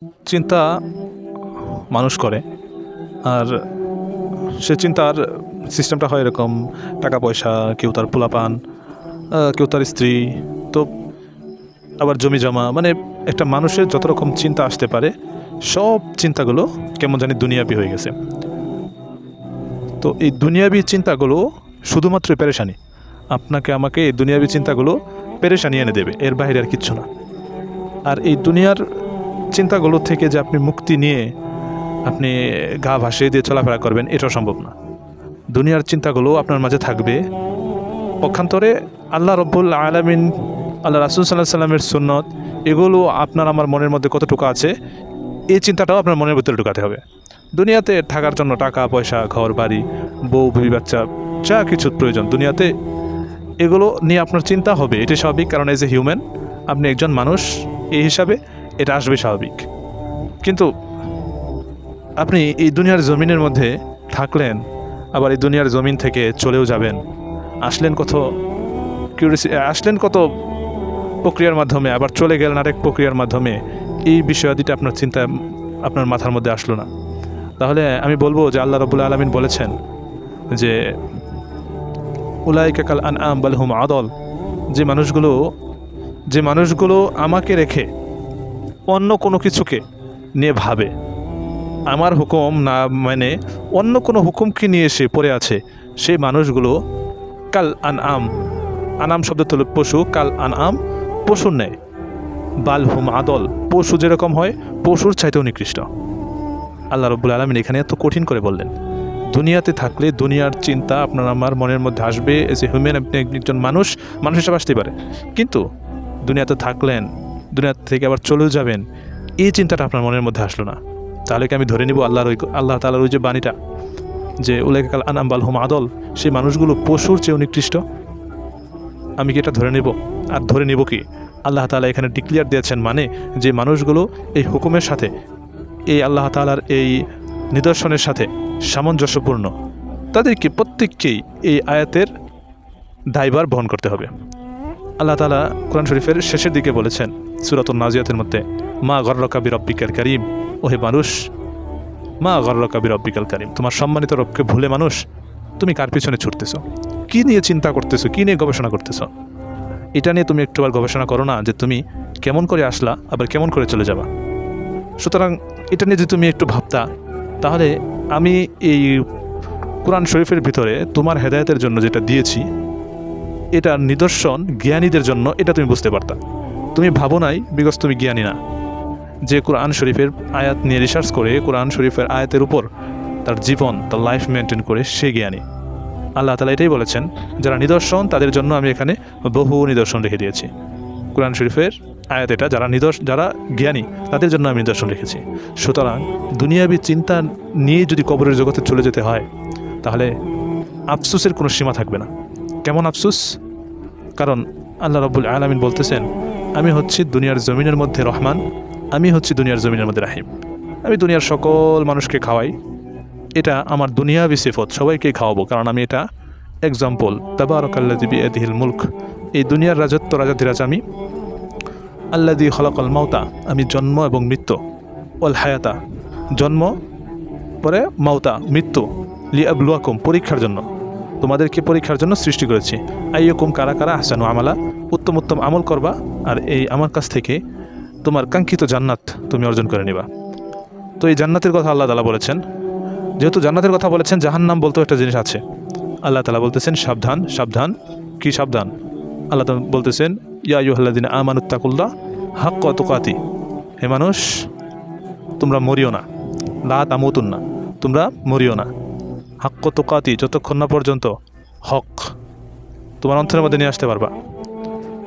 চিন্তা মানুষ করে। আর সে চিন্তার সিস্টেমটা হয় এরকম, টাকা পয়সা, কেউ তার পোলাপান, কেউ তার স্ত্রী, তো আবার জমি জমা, মানে একটা মানুষের যত রকম চিন্তা আসতে পারে সব চিন্তাগুলো কেমন জানি দুনিয়াবি হয়ে গেছে। তো এই দুনিয়াবি চিন্তাগুলো শুধুমাত্র পেরেশানি, আপনাকে আমাকে এই দুনিয়াবি চিন্তাগুলো পেরেশানি এনে দেবে, এর বাইরে আর কিচ্ছু না। আর এই দুনিয়ার চিন্তাগুলো থেকে যে আপনি মুক্তি নিয়ে আপনি গা ভাসিয়ে দিয়ে চলাফেরা করবেন, এটাও সম্ভব না। দুনিয়ার চিন্তাগুলো আপনার মাঝে থাকবে, পক্ষান্তরে আল্লাহ রব্বুল আলামিন, আল্লাহ রাসূল সাল্লাল্লাহু আলাইহি সাল্লামের সুন্নত, এগুলো আপনার আমার মনের মধ্যে কতটুকু আছে এই চিন্তাটাও আপনার মনের ভিতরে ঢুকাতে হবে। দুনিয়াতে থাকার জন্য টাকা পয়সা, ঘর বাড়ি, বউ বিবি বাচ্চা, যা কিছুর প্রয়োজন দুনিয়াতে, এগুলো নিয়ে আপনার চিন্তা হবে, এটা স্বাভাবিক। কারণ এজ এ হিউম্যান, আপনি একজন মানুষ, এই হিসাবে এটা আসবে স্বাভাবিক। কিন্তু আপনি এই দুনিয়ার জমিনের মধ্যে থাকলেন, আবার এই দুনিয়ার জমিন থেকে চলেও যাবেন, আসলেন কত প্রক্রিয়ার মাধ্যমে, আবার চলে গেলেন আরেক প্রক্রিয়ার মাধ্যমে, এই বিষয়াদিটা আপনার চিন্তা, আপনার মাথার মধ্যে আসলো না। তাহলে আমি বলবো যে আল্লাহ রাব্বুল আলামিন বলেছেন যে উলাইকা কাল আনআম বাল হুম আদল, যে মানুষগুলো আমাকে রেখে অন্য কোনো কিছুকে নিয়ে ভাবে, আমার হুকুম না মানে অন্য কোনো হুকুমকে নিয়ে এসে পড়ে আছে, সেই মানুষগুলো কাল আনআম, আনাম শব্দ হলো পশু, কাল আনআম পশুর ন্যায়, বাল হুম আদল, পশু যেরকম হয় পশুর চাইতেও নিকৃষ্ট। আল্লাহ রাব্বুল আলামিন এখানে এত কঠিন করে বললেন, দুনিয়াতে থাকলে দুনিয়ার চিন্তা আপনার আমার মনের মধ্যে আসবে, এজ এ হিউম্যান আপনি একজন মানুষ হিসেবে আসতে পারে, কিন্তু দুনিয়াতে থাকলেন, দুনিয়া থেকে আবার চলেও যাবেন, এই চিন্তাটা আপনার মনের মধ্যে আসলো না। তাহলে কি আমি ধরে নিব আল্লাহ তাআলার ওই যে বাণীটা যে উলাইকা কাল আনআম বাল হুম আদল, সেই মানুষগুলো পশুর চেয়েও নিকৃষ্ট? আমি কি এটা ধরে নেব? আর ধরে নেব কি? আল্লাহ তাআলা এখানে ডিক্লিয়ার দিয়েছেন, মানে যে মানুষগুলো এই হুকুমের সাথে, এই আল্লাহ তাআলার এই নিদর্শনের সাথে সামঞ্জস্যপূর্ণ, তাদেরকে প্রত্যেককেই এই আয়াতের দায়ভার বহন করতে হবে। আল্লাহ তাআলা কোরআন শরীফের শেষের দিকে বলেছেন সূরাতুন নাজিয়াতের মধ্যে, মা গররকা বিরব্বিকাল কারীম, ওহে মানুষ, মা গররকা বিরব্বিকাল কারীম, তোমার সম্মানিত রবকে ভুলে মানুষ তুমি কার পিছনে ছুটতেছো, কী নিয়ে চিন্তা করতেছো, কী নিয়ে গবেষণা করতেছো? এটা নিয়ে তুমি একটুবার গবেষণা করো না যে তুমি কেমন করে আসলা, আবার কেমন করে চলে যাবা। সুতরাং এটা নিয়ে যদি তুমি একটু ভাবতা, তাহলে আমি এই কোরআন শরীফের ভিতরে তোমার হেদায়েতের জন্য যেটা দিয়েছি, এটা নিদর্শন জ্ঞানীদের জন্য, এটা তুমি বুঝতে পারতা। তুমি ভাবো নাই, বিকজ তুমি জ্ঞানী না। যে কোরআন শরীফের আয়াত নিয়ে রিসার্চ করে, কোরআন শরীফের আয়াতের উপর তার জীবন, তার লাইফ মেনটেন করে, সে জ্ঞানী। আল্লাহ তাআলা এটাই বলেছেন, যারা নিদর্শন তাদের জন্য আমি এখানে বহু নিদর্শন রেখে দিয়েছি। কোরআন শরীফের আয়াত এটা, যারা জ্ঞানী তাদের জন্য আমি নিদর্শন রেখেছি। সুতরাং দুনিয়াবি চিন্তা নিয়ে যদি কবরের জগতে চলে যেতে হয়, তাহলে আফসোসের কোনো সীমা থাকবে না। কেমন আফসোস? কারণ আল্লাহ রাব্বুল আলামিন বলতেছেন, আমি হচ্ছি দুনিয়ার জমিনের মধ্যে রহমান, আমি হচ্ছি দুনিয়ার জমিনের মধ্যে রাহিম। আমি দুনিয়ার সকল মানুষকে খাওয়াই, এটা আমার দুনিয়াবি সিফত, সবাইকে খাওয়াবো, কারণ আমি এটা এক্সাম্পল। তাবারাকাল্লাযী বিয়াদিহিল মুলক, এই দুনিয়ার রাজত্ব, রাজাধিরাজ আমি। আল্লাযী খলাকাল মাউতা, আমি জন্ম এবং মৃত্যু, ওয়াল হায়াতা, জন্ম পরে মাউতা, মৃত্যু, লিয়াবলুয়াকুম, পরীক্ষার জন্য, তোমাদেরকে পরীক্ষার জন্য সৃষ্টি করেছি। আইয়ুকুম, কারা কারা আহসানু আমালা, উত্তম উত্তম আমল করবা, আর এই আমার কাছ থেকে তোমার কাঙ্ক্ষিত জান্নাত তুমি অর্জন করে নিবা। তো এই জান্নাতের কথা আল্লাহ তাআলা বলেছেন। যেহেতু জান্নাতের কথা বলেছেন, জাহান্নাম বলতেও একটা জিনিস আছে। আল্লাহ তাআলা বলতেছেন সাবধান, সাবধান। কি সাবধান? আল্লাহ তাআলা বলতেছেন, ইয়া আইয়ুহাল্লাযীনা আমানুত্তাকুল্লাহ হাক্কা তুকাতি, হে মানুষ তোমরা মরিও না, লা তামুতুন্না, তোমরা মরিও না, হাক্কা তুকাতি, যতক্ষণ না পর্যন্ত হক তোমার অন্তরের মধ্যে নিয়ে আসতে পারবা।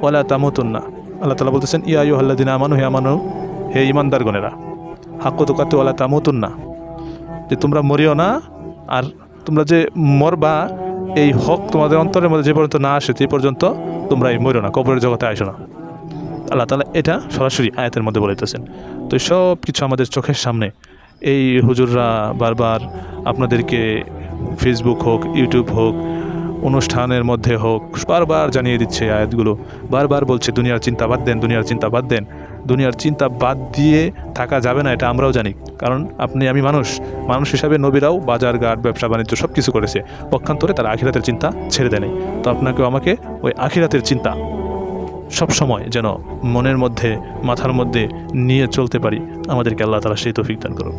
ওয়ালা তামুতুন্না, আল্লাহ তাআলা বলতেছেন, ইয়া আইয়ুহাল্লাযীনা আমানু, হে আমানু, হে ঈমানদারগণেরা, হাক্কা তুকাতি ওয়ালা তামুতুন্না, যে তোমরা মরিও না, আর তোমরা যে মরবা, এই হক তোমাদের অন্তরের মধ্যে যে পর্যন্ত না আসে, সেই পর্যন্ত তোমরা এই মরিও না, কবরের জগতে আসো না। আল্লাহ তাআলা এটা সরাসরি আয়াতের মধ্যে বলেতেছেন। তো সব কিছু আমাদের চোখের সামনে, এই হুজুররা বারবার আপনাদেরকে ফেসবুক হোক, ইউটিউব হোক, অনুষ্ঠানের মধ্যে হোক, বারবার জানিয়ে দিচ্ছে আয়াতগুলো, বারবার বলছে দুনিয়ার চিন্তা বাদ দেন, দুনিয়ার চিন্তা বাদ দেন। দুনিয়ার চিন্তা বাদ দিয়ে থাকা যাবে না, এটা আমরাও জানি। কারণ আমি মানুষ হিসাবে নবীরাও বাজার ঘাট ব্যবসা বাণিজ্য সব কিছু করেছে, পক্ষান্তরে তারা আখিরাতের চিন্তা ছেড়ে দেয় নাই। তো আপনাকেও আমাকে ওই আখিরাতের চিন্তা সব সময় যেন মনের মধ্যে মাথার মধ্যে নিয়ে চলতে পারি, আমাদেরকে আল্লাহ তাআলা সেই তৌফিক দান করুন।